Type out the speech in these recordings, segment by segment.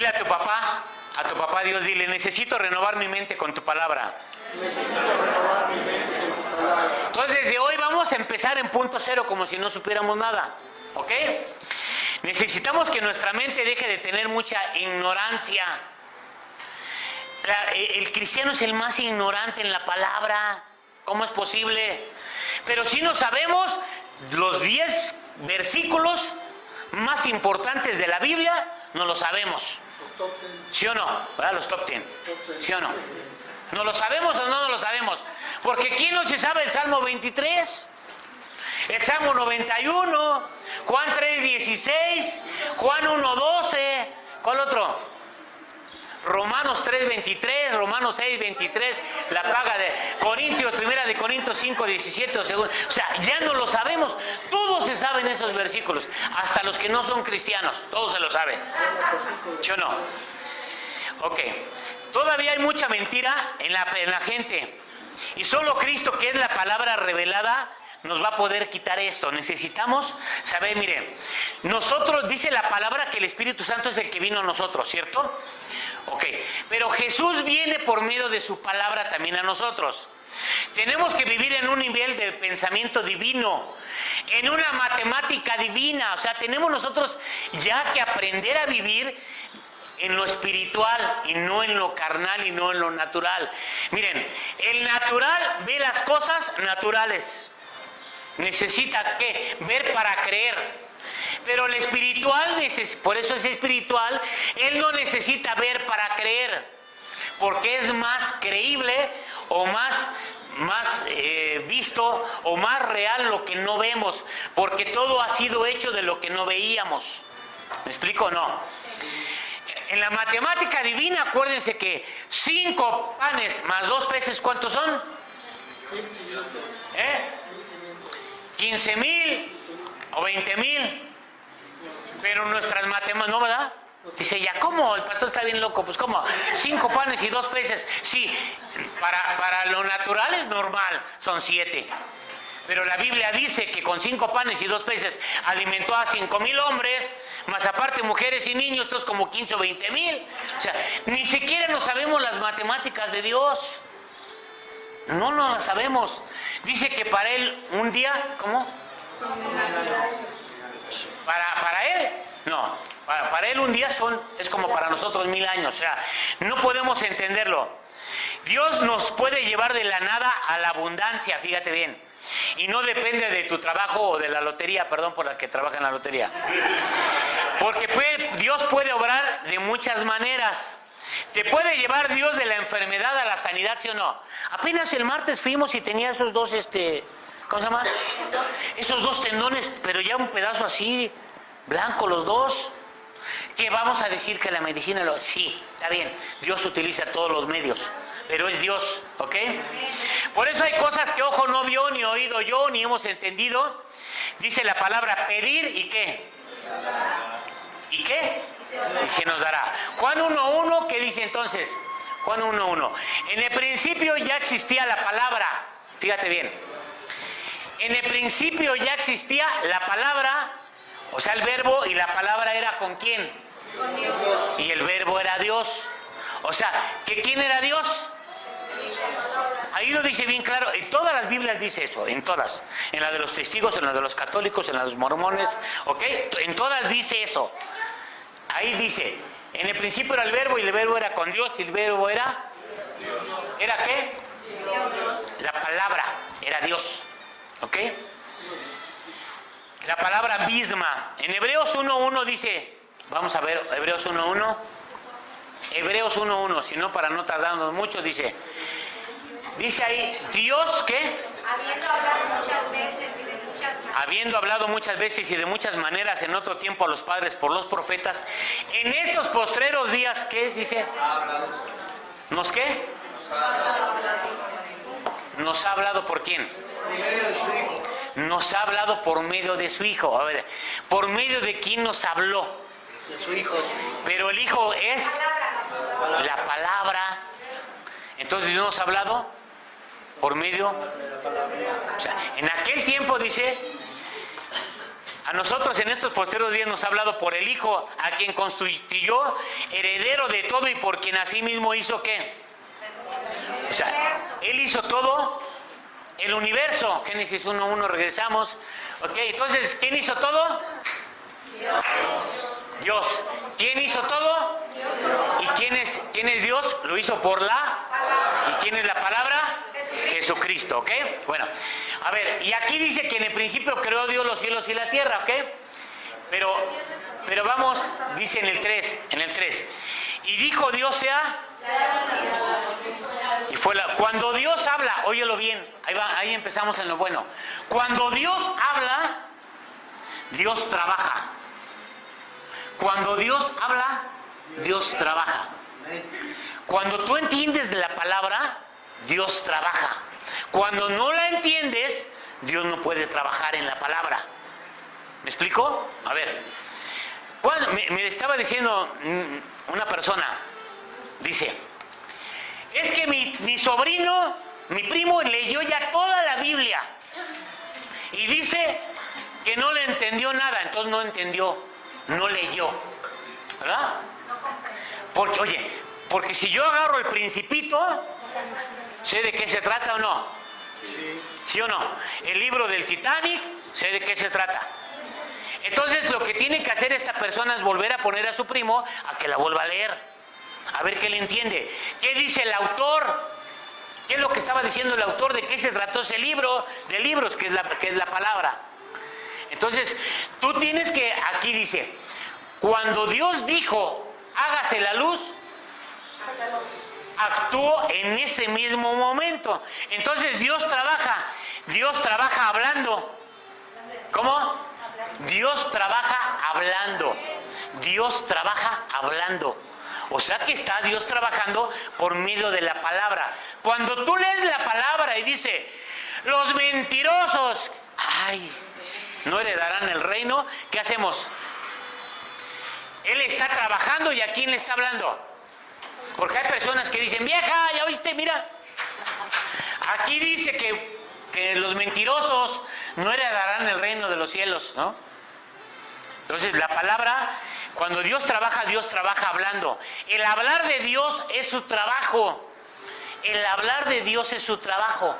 Dile a tu papá Dios, dile, necesito renovar mi mente con tu palabra. Entonces desde hoy vamos a empezar en punto cero como si no supiéramos nada, ¿ok? Necesitamos que nuestra mente deje de tener mucha ignorancia. El cristiano es el más ignorante en la palabra. ¿Cómo es posible? Pero si no sabemos los 10 versículos más importantes de la Biblia, no lo sabemos. ¿Sí o no? ¿Verdad? Los top 10. ¿Sí o no? ¿No lo sabemos o no lo sabemos? Porque ¿quién no se sabe el Salmo 23? El Salmo 91, Juan 3:16, Juan 1:12, ¿cuál otro? Romanos 3:23, Romanos 6:23, la paga de Corintios, primera de Corintios 5:17, o sea, ya no lo sabemos, todos se saben esos versículos, hasta los que no son cristianos, todos se lo saben, ¿sí o no? Ok, todavía hay mucha mentira en la gente, y solo Cristo, que es la palabra revelada, nos va a poder quitar esto. Necesitamos saber, miren, nosotros, dice la palabra que el Espíritu Santo es el que vino a nosotros, ¿cierto? Ok, pero Jesús viene por medio de su palabra también a nosotros. Tenemos que vivir en un nivel de pensamiento divino, en una matemática divina, o sea, tenemos nosotros ya que aprender a vivir en lo espiritual y no en lo carnal y no en lo natural. Miren, el natural ve las cosas naturales. Necesita ¿qué? Ver para creer. Pero el espiritual, por eso es espiritual, él no necesita ver para creer, porque es más creíble o más visto o más real lo que no vemos, porque todo ha sido hecho de lo que no veíamos. ¿Me explico o no? En la matemática divina, acuérdense que 5 panes más 2 peces, ¿cuántos son? 15,000 o 20,000. Pero nuestras matemáticas, ¿no, verdad? Dice, ya, ¿cómo? El pastor está bien loco. Pues, ¿cómo? 5 panes y 2 peces. Sí, para lo natural es normal, son 7. Pero la Biblia dice que con 5 panes y 2 peces alimentó a 5,000 hombres, más aparte mujeres y niños, entonces como 15 o 20,000. O sea, ni siquiera nos sabemos las matemáticas de Dios. No las sabemos. Dice que para él un día, ¿cómo? Para él, no. Para él un día es como para nosotros 1000 años. O sea, no podemos entenderlo. Dios nos puede llevar de la nada a la abundancia, fíjate bien. Y no depende de tu trabajo o de la lotería, perdón por la que trabaja en la lotería. Porque Dios puede obrar de muchas maneras. ¿Te puede llevar Dios de la enfermedad a la sanidad, sí o no? Apenas el martes fuimos y tenía esos dos, ¿cómo se llama? Esos 2 tendones, pero ya un pedazo así, blanco los 2. ¿Qué vamos a decir que la medicina sí, está bien, Dios utiliza todos los medios, pero es Dios, ¿ok? Por eso hay cosas que ojo no vio, ni oído yo, ni hemos entendido. Dice la palabra pedir y ¿qué? ¿Y qué? Y se nos dará. Juan 1:1, ¿qué dice entonces? Juan 1:1. En el principio ya existía la palabra. Fíjate bien. En el principio ya existía la palabra, o sea, el verbo, y la palabra era ¿con quién? Con Dios. Y el verbo era Dios. O sea, ¿que quién era Dios? Ahí lo dice bien claro, en todas las Biblias dice eso, en todas. En la de los testigos, en la de los católicos, en la de los mormones, ¿ok? En todas dice eso. Ahí dice, en el principio era el verbo y el verbo era con Dios y el verbo era... ¿Era qué? La palabra era Dios, ¿ok? La palabra misma. En Hebreos 1:1 dice, vamos a ver, Hebreos 1:1. Hebreos 1:1, si no para no tardarnos mucho, dice ahí, Dios, ¿qué? Habiendo hablado muchas veces y de muchas maneras. Habiendo hablado muchas veces y de muchas maneras en otro tiempo a los padres por los profetas, en estos postreros días, ¿qué dice? ¿Nos qué? Nos ha hablado por quién? Nos ha hablado por medio de su Hijo. A ver, ¿por medio de quién nos habló? De su Hijo. Pero el Hijo es la palabra. Entonces Dios nos ha hablado por medio. O sea, en aquel tiempo dice, A nosotros en estos posteriores días nos ha hablado por el Hijo, a quien constituyó heredero de todo y por quien asimismo hizo ¿qué? O sea, Él hizo todo, el universo. Génesis 1:1, regresamos. Ok, entonces, ¿quién hizo todo? Dios. ¿Quién hizo todo? ¿Y quién es Dios? Lo hizo por la... ¿Y quién es la palabra? Jesucristo, ¿ok? Bueno, a ver, y aquí dice que en el principio creó Dios los cielos y la tierra, ¿ok? Pero vamos, dice en el 3. Y dijo Dios sea... Y fue cuando Dios habla, óyelo bien, ahí empezamos en lo bueno. Cuando Dios habla, Dios trabaja. Cuando Dios habla, Dios trabaja. Cuando tú entiendes la palabra, Dios trabaja. Cuando no la entiendes, Dios no puede trabajar en la palabra. ¿Me explico? A ver, me estaba diciendo una persona, dice, es que mi sobrino, mi primo, leyó ya toda la Biblia y dice que no le entendió nada, entonces no entendió, no leyó, ¿verdad? Porque, oye, porque si yo agarro el Principito, ¿sé de qué se trata o no? ¿Sí o no? El libro del Titanic, ¿sé de qué se trata? Entonces lo que tiene que hacer esta persona es volver a poner a su primo a que la vuelva a leer, a ver qué le entiende. ¿Qué dice el autor? ¿Qué es lo que estaba diciendo el autor? ¿De qué se trató ese libro? De libros, que es la palabra. Entonces, tú tienes que, aquí dice, cuando Dios dijo, hágase la luz, actuó en ese mismo momento. Entonces Dios trabaja hablando. ¿Cómo? Dios trabaja hablando. Dios trabaja hablando. O sea que está Dios trabajando por medio de la palabra. Cuando tú lees la palabra y dice, los mentirosos, ay, no heredarán el reino, ¿qué hacemos? Él está trabajando y ¿a quién le está hablando? Porque hay personas que dicen, vieja, ya oíste, mira. Aquí dice que los mentirosos no heredarán el reino de los cielos, ¿no? Entonces la palabra, cuando Dios trabaja hablando. El hablar de Dios es su trabajo. El hablar de Dios es su trabajo.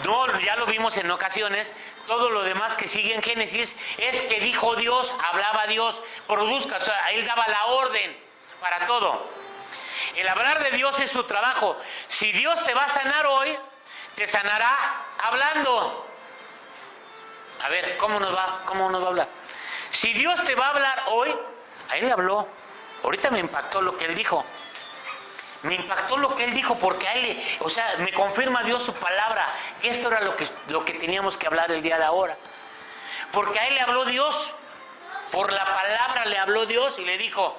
No, ya lo vimos en ocasiones. Todo lo demás que sigue en Génesis es que dijo Dios, hablaba Dios, produzca, o sea, Él daba la orden para todo. El hablar de Dios es su trabajo. Si Dios te va a sanar hoy, te sanará hablando. A ver, ¿cómo nos va a hablar? Si Dios te va a hablar hoy, a Él le habló. Ahorita me impactó lo que Él dijo. Me impactó lo que Él dijo porque a Él, o sea, me confirma Dios su palabra. Esto era lo que teníamos que hablar el día de ahora. Porque a Él le habló Dios. Por la palabra le habló Dios y le dijo,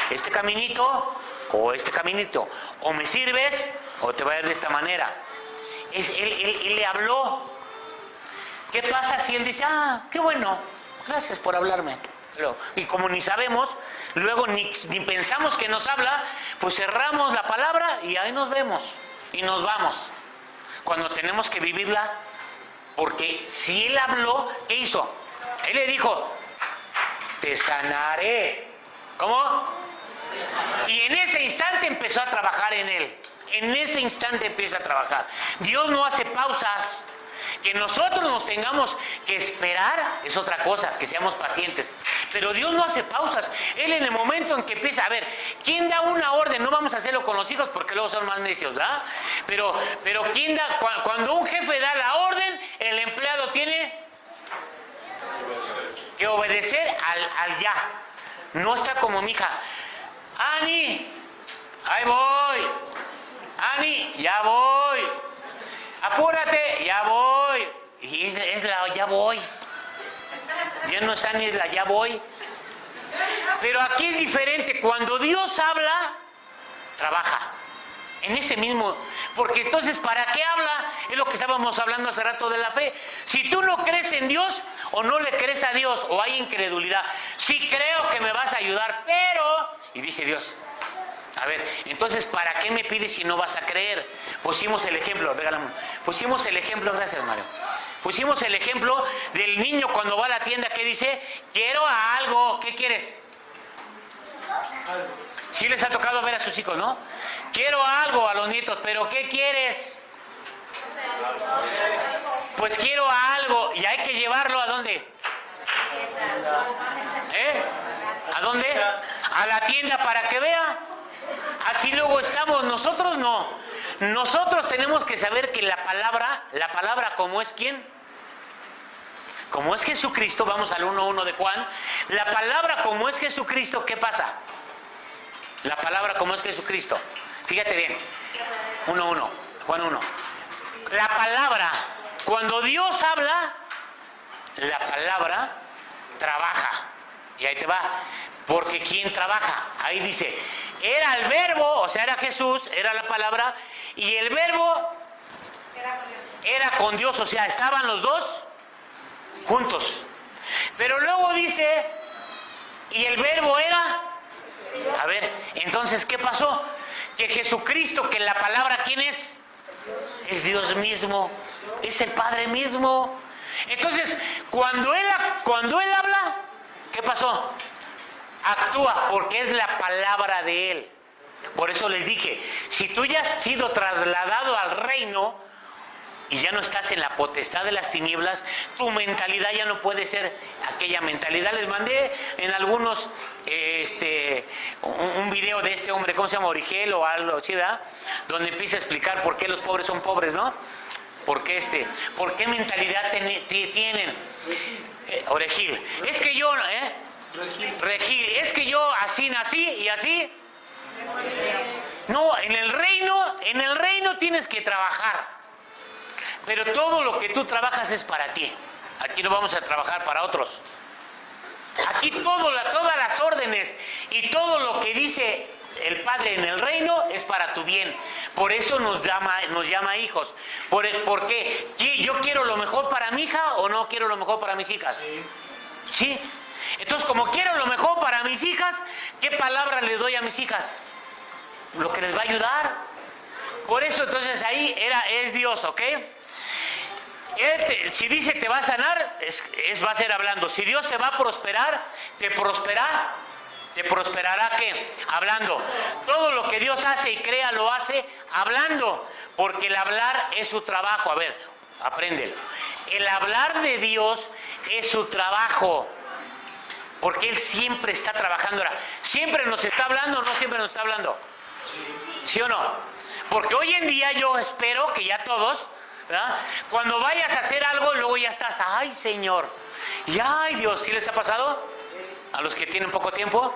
este caminito o este caminito, o me sirves o te va a ir de esta manera. Él le habló. ¿Qué pasa si Él dice, qué bueno, gracias por hablarme? Y como ni sabemos, luego ni pensamos que nos habla, pues cerramos la palabra y ahí nos vemos y nos vamos. Cuando tenemos que vivirla, porque si Él habló, ¿qué hizo? Él le dijo, te sanaré. ¿Cómo? Y en ese instante empezó a trabajar en él. En ese instante empieza a trabajar. Dios no hace pausas. Que nosotros nos tengamos que esperar es otra cosa, que seamos pacientes. Pero Dios no hace pausas. Él en el momento en que empieza, a ver, ¿quién da una orden? No vamos a hacerlo con los hijos porque luego son más necios, ¿verdad? Pero ¿quién da? Cuando un jefe da la orden, el empleado tiene que obedecer al ya. No está como mi hija. Ani, ahí voy. Ani, ya voy. Apúrate, ya voy. Y es la ya voy. Ya no es Ani, es la ya voy. Pero aquí es diferente. Cuando Dios habla, trabaja. En ese mismo. Porque entonces, ¿para qué habla? Es lo que estábamos hablando hace rato de la fe. Si tú no crees en Dios o no le crees a Dios o hay incredulidad, sí creo que me vas a ayudar, pero... Y dice Dios, a ver, entonces, ¿para qué me pides si no vas a creer? Pusimos el ejemplo, regálame. Pusimos el ejemplo, gracias Mario. Pusimos el ejemplo del niño cuando va a la tienda que dice, quiero algo, ¿qué quieres? Sí les ha tocado ver a sus hijos, ¿no? Quiero algo a los nietos, pero ¿qué quieres? Pues quiero algo y hay que llevarlo ¿a dónde? ¿A dónde? A la tienda para que vea. Así luego estamos, nosotros no. Nosotros tenemos que saber que la palabra como es ¿quién? Como es Jesucristo, vamos al 1:1 de Juan. La palabra como es Jesucristo, ¿qué pasa? La palabra como es Jesucristo. Fíjate bien. 1:1, Juan 1. La palabra, cuando Dios habla, la palabra trabaja. Y ahí te va. Porque ¿quién trabaja? Ahí dice, era el verbo, o sea, era Jesús, era la palabra, y el verbo era con Dios, o sea, estaban los dos juntos. Pero luego dice, y el verbo era... A ver, entonces, ¿qué pasó? Que Jesucristo, que la palabra, ¿quién es? Es Dios mismo, es el Padre mismo. Entonces, cuando él habla, ¿qué pasó? Actúa, porque es la palabra de Él. Por eso les dije, si tú ya has sido trasladado al reino y ya no estás en la potestad de las tinieblas, tu mentalidad ya no puede ser aquella mentalidad. Les mandé en algunos un video de este hombre, ¿cómo se llama? Origel o algo así, ¿verdad? Donde empieza a explicar por qué los pobres son pobres, ¿no? ¿Por qué mentalidad tienen? Origel. Es que yo, Regil, es que yo así nací y así. No, en el reino tienes que trabajar. Pero todo lo que tú trabajas es para ti. Aquí no vamos a trabajar para otros. Aquí todas las órdenes y todo lo que dice el Padre en el reino es para tu bien. Por eso nos llama hijos. ¿Por qué? ¿Yo quiero lo mejor para mi hija o no quiero lo mejor para mis hijas? Sí. Entonces, como quiero lo mejor para mis hijas, ¿qué palabra les doy a mis hijas? Lo que les va a ayudar. Por eso, entonces, ahí es Dios, ¿ok? Si dice te va a sanar, va a ser hablando. Si Dios te va a prosperar, te prosperará. ¿Te prosperará qué? Hablando. Todo lo que Dios hace y crea lo hace hablando. Porque el hablar es su trabajo. A ver, apréndelo. El hablar de Dios es su trabajo. Porque Él siempre está trabajando. Ahora, ¿siempre nos está hablando o no siempre nos está hablando? ¿Sí o no? Porque hoy en día yo espero que ya todos, ¿verdad? Cuando vayas a hacer algo, luego ya estás, ay Señor, y ay Dios, ¿sí les ha pasado? A los que tienen poco tiempo.